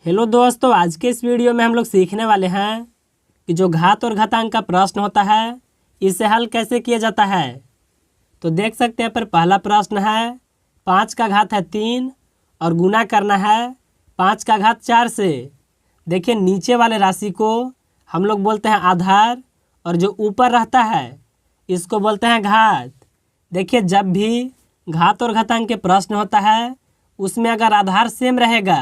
Hello दोस्तों, आज के इस वीडियो में हम लोग सीखने वाले हैं कि जो घात और घातांक का प्रश्न होता है इसे हल कैसे किया जाता है। तो देख सकते हैं पर पहला प्रश्न है 5 का घात है 3 और गुना करना है 5 का घात 4 से। देखिए नीचे वाले राशि को हम लोग बोलते हैं आधार और जो ऊपर रहता है इसको बोलते हैं घात। देखिए जब भी घात और घातांक के प्रश्न होता है उसमें अगर आधार सेम रहेगा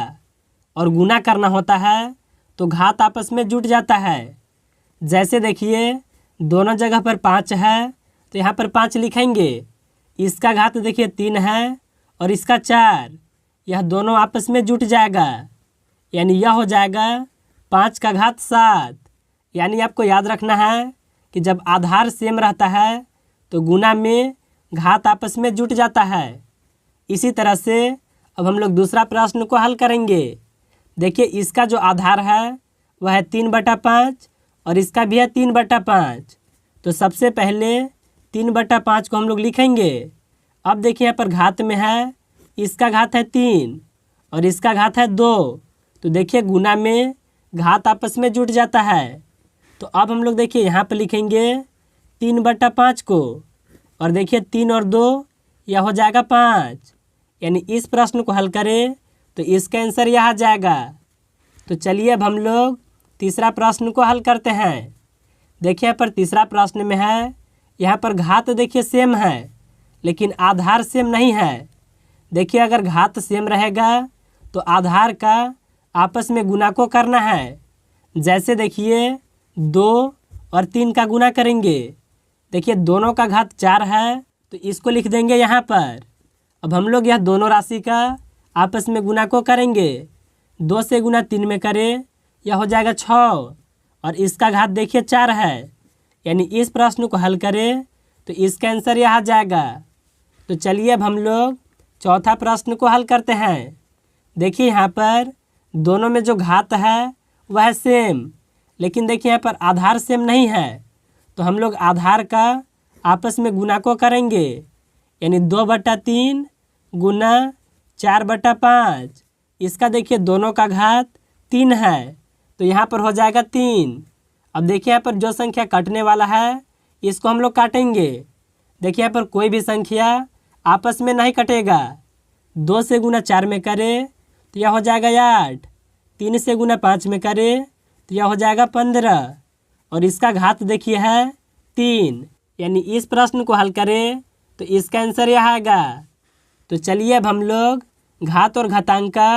और गुना करना होता है तो घात आपस में जुट जाता है। जैसे देखिए दोनों जगह पर 5 है तो यहाँ पर 5 लिखेंगे। इसका घात देखिए 3 है और इसका 4, यह दोनों आपस में जुट जाएगा, यानी यह हो जाएगा 5 का घात 7। यानी आपको याद रखना है कि जब आधार सेम रहता है तो गुना में घात आपस में जुट जाता है। इसी तरह से अब हम लोग दूसरा प्रश्न को हल करेंगे। देखिए इसका जो आधार है वह है 3/5 और इसका भी है 3/5। तो सबसे पहले 3/5 को हम लोग लिखेंगे। अब देखिए यहाँ पर घात में है, इसका घात है 3 और इसका घात है 2। तो देखिए गुना में घात आपस में जुट जाता है। तो अब हम लोग देखिए यहाँ पर लिखेंगे 3/5 को और देखिए 3 और 2 यह हो जाएगा 5। यानी इस प्रश्न को हल करें तो इसका आंसर यह आ जाएगा। तो चलिए अब हम लोग तीसरा प्रश्न को हल करते हैं। देखिए यहाँ पर तीसरा प्रश्न में है, यहाँ पर घात देखिए सेम है लेकिन आधार सेम नहीं है। देखिए अगर घात सेम रहेगा तो आधार का आपस में गुना को करना है। जैसे देखिए 2 और 3 का गुना करेंगे। देखिए दोनों का घात 4 है तो इसको लिख देंगे यहाँ पर। अब हम लोग यह दोनों राशि का आपस में गुना को करेंगे। 2 से गुना 3 में करें, यह हो जाएगा 6 और इसका घात देखिए 4 है। यानी इस प्रश्न को हल करें तो इसका आंसर यह आ जाएगा। तो चलिए अब हम लोग चौथा प्रश्न को हल करते हैं। देखिए यहाँ पर दोनों में जो घात है वह है सेम, लेकिन देखिए यहाँ पर आधार सेम नहीं है। तो हम लोग आधार का आपस में गुना को करेंगे। यानी 2/3 गुना 4/5। इसका देखिए दोनों का घात 3 है तो यहाँ पर हो जाएगा 3। अब देखिए यहाँ पर जो संख्या कटने वाला है इसको हम लोग काटेंगे। देखिए यहाँ पर कोई भी संख्या आपस में नहीं कटेगा। 2 से गुना 4 में करें तो यह हो जाएगा 8। 3 से गुना 5 में करें तो यह हो जाएगा 15 और इसका घात देखिए है 3। यानी इस प्रश्न को हल करें तो इसका आंसर यह आएगा। तो चलिए अब हम लोग घात और घातांक का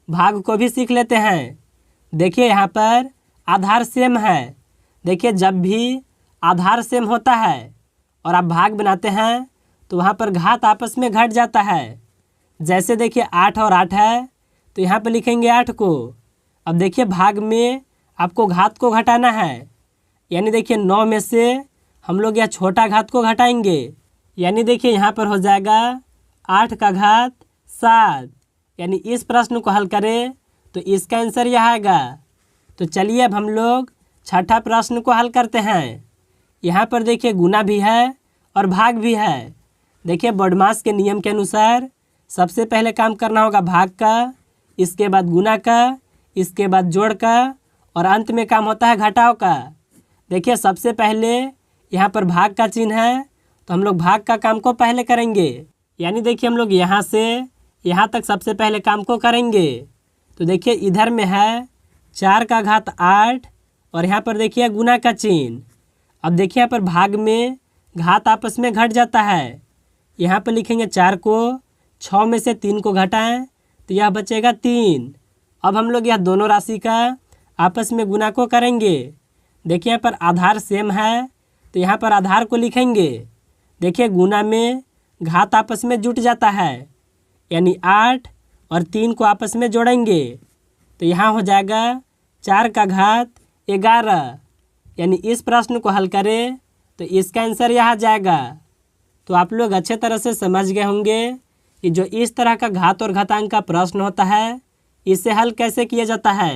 भाग को भी सीख लेते हैं। देखिए यहाँ पर आधार सेम है। देखिए जब भी आधार सेम होता है और आप भाग बनाते हैं तो वहाँ पर घात आपस में घट जाता है। जैसे देखिए 8 और 8 है तो यहाँ पर लिखेंगे 8 को। अब देखिए भाग में आपको घात को घटाना है। यानी देखिए 9 में से हम लोग यह छोटा घात को घटाएंगे। यानी देखिए यहाँ पर हो जाएगा 8 का घात 7। यानी इस प्रश्न को हल करें तो इसका आंसर यह आएगा। तो चलिए अब हम लोग छठा प्रश्न को हल करते हैं। यहाँ पर देखिए गुना भी है और भाग भी है। देखिए बॉडमास के नियम के अनुसार सबसे पहले काम करना होगा भाग का, इसके बाद गुना का, इसके बाद जोड़ का और अंत में काम होता है घटाव का। देखिए सबसे पहले यहाँ पर भाग का चिन्ह है तो हम लोग भाग का काम को पहले करेंगे। यानी देखिए हम लोग यहाँ से यहाँ तक सबसे पहले काम को करेंगे। तो देखिए इधर में है 4 का घात 8 और यहाँ पर देखिए गुना का चिन्ह। अब देखिए यहाँ पर भाग में घात आपस में घट जाता है। यहाँ पर लिखेंगे 4 को, 6 में से 3 को घटाएं तो यह बचेगा 3। अब हम लोग यह दोनों राशि का आपस में गुना को करेंगे। देखिए यहाँ पर आधार सेम है तो यहाँ पर आधार को लिखेंगे। देखिए गुना में घात आपस में जुट जाता है। यानी 8 और 3 को आपस में जोड़ेंगे तो यहाँ हो जाएगा 4 का घात 11। यानी इस प्रश्न को हल करें तो इसका आंसर यह आ जाएगा। तो आप लोग अच्छे तरह से समझ गए होंगे कि जो इस तरह का घात और घातांक का प्रश्न होता है इसे हल कैसे किया जाता है।